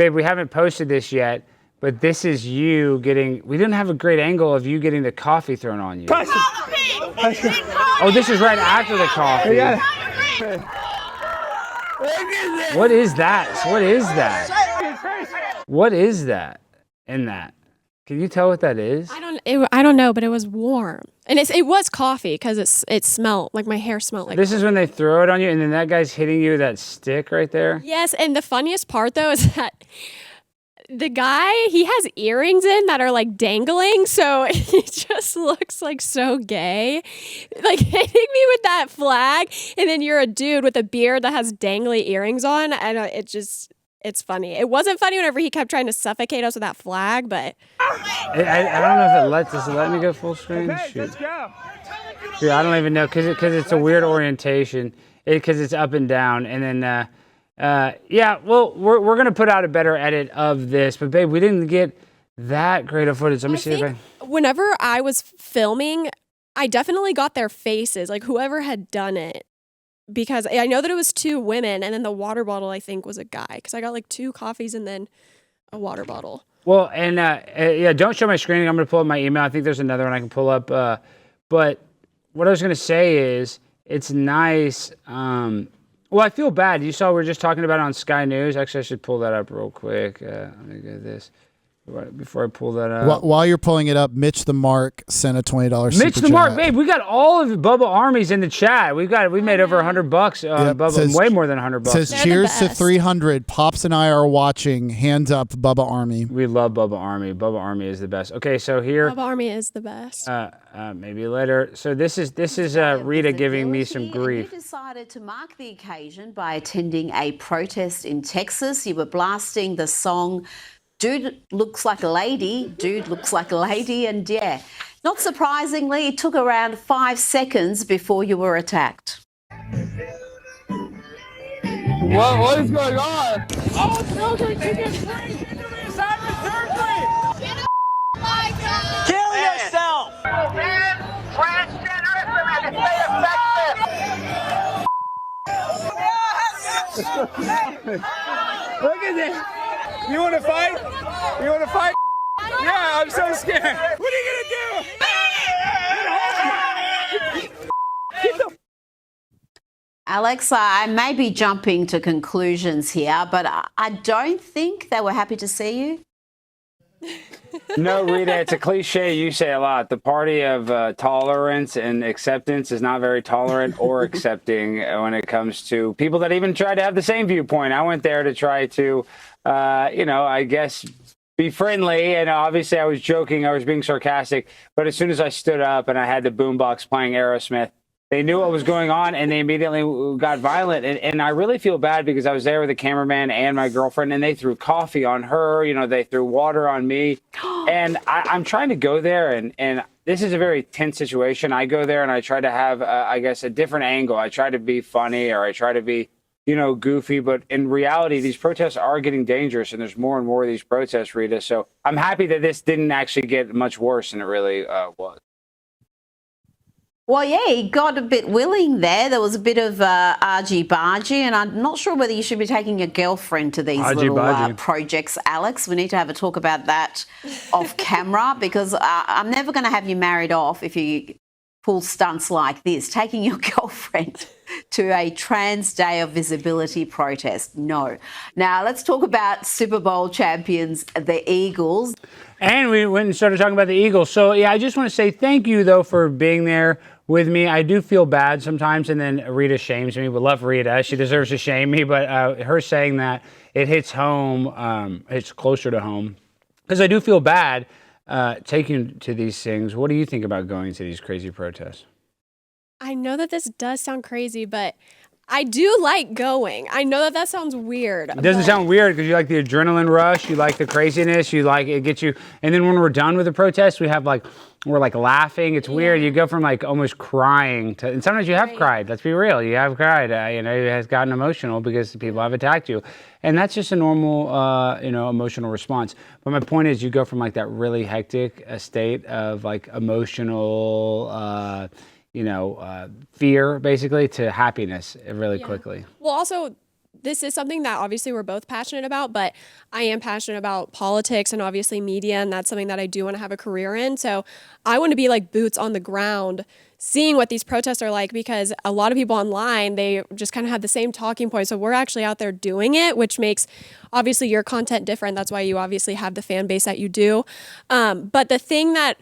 babe, we haven't posted this yet, but this is you getting, we didn't have a great angle of you getting the coffee thrown on you. Oh, this is right after the coffee. What is that? What is that? What is that in that? Can you tell what that is? I don't know, but it was warm. And it was coffee because it smelled like my hair smelled like This is when they throw it on you and then that guy's hitting you with that stick right there? Yes, and the funniest part though is that the guy, he has earrings in that are like dangling, so he just looks like so gay. Like hitting me with that flag, and then you're a dude with a beard that has dangly earrings on. And it's funny. It wasn't funny whenever he kept trying to suffocate us with that flag, but I don't know if does it let me go full screen? Okay, let's go. Yeah, I don't even know because it's a weird orientation because it's up and down, and then yeah, well, we're gonna put out a better edit of this, but babe, we didn't get that great of footage. Let me see if whenever I was filming, I definitely got their faces, like whoever had done it. Because I know that it was 2 women, and then the water bottle, I think, was a guy. Because I got like 2 coffees and then a water bottle. Well, and yeah, don't show my screen. I'm going to pull up my email. I think there's another one I can pull up. But what I was going to say is it's nice. Well, I feel bad. You saw we were just talking about it on Sky News. Actually, I should pull that up real quick. Let me get this. Before I pull that up. While you're pulling it up, Mitch the Mark sent a $20 super Mitch the Mark, babe, we got all of Bubba Armies in the chat. We made over $100 on Bubba, says, way more than $100. Says cheers to 300. Pops and I are watching. Hands up, Bubba Army. We love Bubba Army. Bubba Army is the best. Okay, so here. Bubba Army is the best. Maybe later. So this is Rita giving me some grief. You decided to mark the occasion by attending a protest in Texas. You were blasting the song Dude Looks Like a Lady, Dude Looks Like a Lady, and yeah, not surprisingly, it took around 5 seconds before you were attacked. What is going on? Oh, children, you get free cyber surgery! Kill yourself! Transgenderism and stay effective! Look at this! You want to fight? You want to fight? Yeah, I'm so scared. What are you going to do? Alex, I may be jumping to conclusions here, but I don't think they were happy to see you. No, Rita, it's a cliche you say a lot. The party of tolerance and acceptance is not very tolerant or accepting when it comes to people that even try to have the same viewpoint. I went there to try to, I guess, be friendly. And obviously I was joking. I was being sarcastic. But as soon as I stood up and I had the boombox playing Aerosmith, they knew what was going on, and they immediately got violent. And I really feel bad because I was there with the cameraman and my girlfriend, and they threw coffee on her. They threw water on me. And I'm trying to go there, and this is a very tense situation. I go there, and I try to have, I guess, a different angle. I try to be funny, or I try to be, goofy. But in reality, these protests are getting dangerous, and there's more and more of these protests, Rita. So I'm happy that this didn't actually get much worse than it really was. Well, yeah, he got a bit willing there. There was a bit of argy-bargy, and I'm not sure whether you should be taking your girlfriend to these little projects, Alex. We need to have a talk about that off camera, because I'm never going to have you married off if you pull stunts like this, taking your girlfriend to a Trans Day of Visibility protest. No. Now, let's talk about Super Bowl champions, the Eagles. And we went and started talking about the Eagles. So, yeah, I just want to say thank you, though, for being there with me. I do feel bad sometimes, and then Rita shames me. We love Rita. She deserves to shame me, but her saying that, it hits home. It's closer to home. Because I do feel bad taking to these things. What do you think about going to these crazy protests? I know that this does sound crazy, but I do like going. I know that sounds weird. It doesn't sound weird because you like the adrenaline rush, you like the craziness, you like it gets you. And then when we're done with the protest, we're laughing. It's weird. You go from almost crying to, and sometimes you have cried. Let's be real. You have cried. It has gotten emotional because people have attacked you, and that's just a normal, emotional response. But my point is, you go from that really hectic state of emotional. Fear basically to happiness really quickly. Well, also, this is something that obviously we're both passionate about, but I am passionate about politics and obviously media, and that's something that I do want to have a career in. So I want to be like boots on the ground, seeing what these protests are like, because a lot of people online, they just kind of have the same talking points. So we're actually out there doing it, which makes obviously your content different. That's why you obviously have the fan base that you do. But the thing that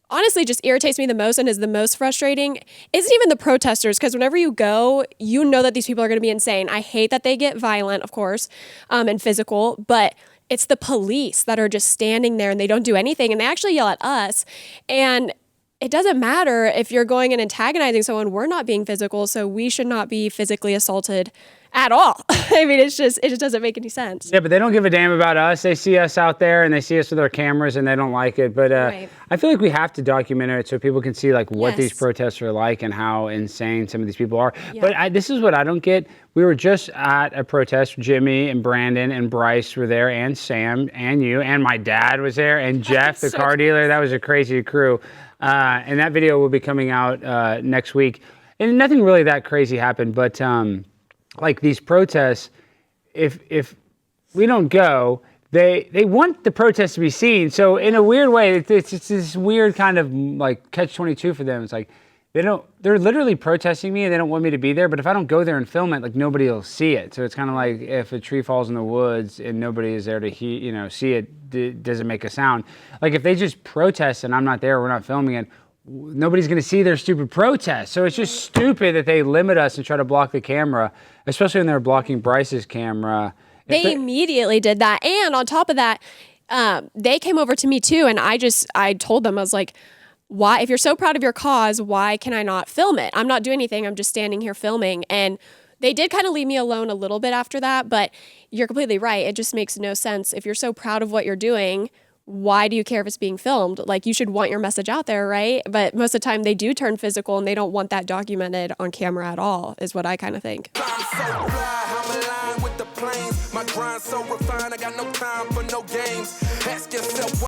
honestly just irritates me the most and is the most frustrating isn't even the protesters, because whenever you go, you know that these people are going to be insane. I hate that they get violent, of course, and physical, but it's the police that are just standing there and they don't do anything, and they actually yell at us. And it doesn't matter if you're going and antagonizing someone. We're not being physical, so we should not be physically assaulted at all. I mean, it just doesn't make any sense. Yeah, but they don't give a damn about us. They see us out there and they see us with our cameras and they don't like it. But Right. I feel like we have to document it so people can see like what Yes. these protests are like and how insane some of these people are. Yeah. But this is what I don't get. We were just at a protest. Jimmy and Brandon and Bryce were there, and Sam and you, and my dad was there, and Jeff, the So car dealer. That was a crazy crew. And that video will be coming out next week. And nothing really that crazy happened, but like these protests, if we don't go, they want the protests to be seen. So in a weird way, it's this weird kind of like catch-22 for them. It's like they're literally protesting me and they don't want me to be there. But if I don't go there and film it, like nobody will see it. So it's kind of like if a tree falls in the woods and nobody is there to see it, doesn't make a sound. Like if they just protest and I'm not there, we're not filming it, nobody's going to see their stupid protest. So it's just stupid that they limit us and try to block the camera, especially when they're blocking Bryce's camera. They immediately did that. And on top of that, they came over to me too. And I told them, I was like, why, if you're so proud of your cause, why can I not film it? I'm not doing anything. I'm just standing here filming. And they did kind of leave me alone a little bit after that, but you're completely right. It just makes no sense. If you're so proud of what you're doing, why do you care if it's being filmed? Like, you should want your message out there, right? But most of the time they do turn physical and they don't want that documented on camera at all, is what I kind of think. I'm so fly, I'm aligned with the planes. My grind so refined, I got no time for no games. Ask yourself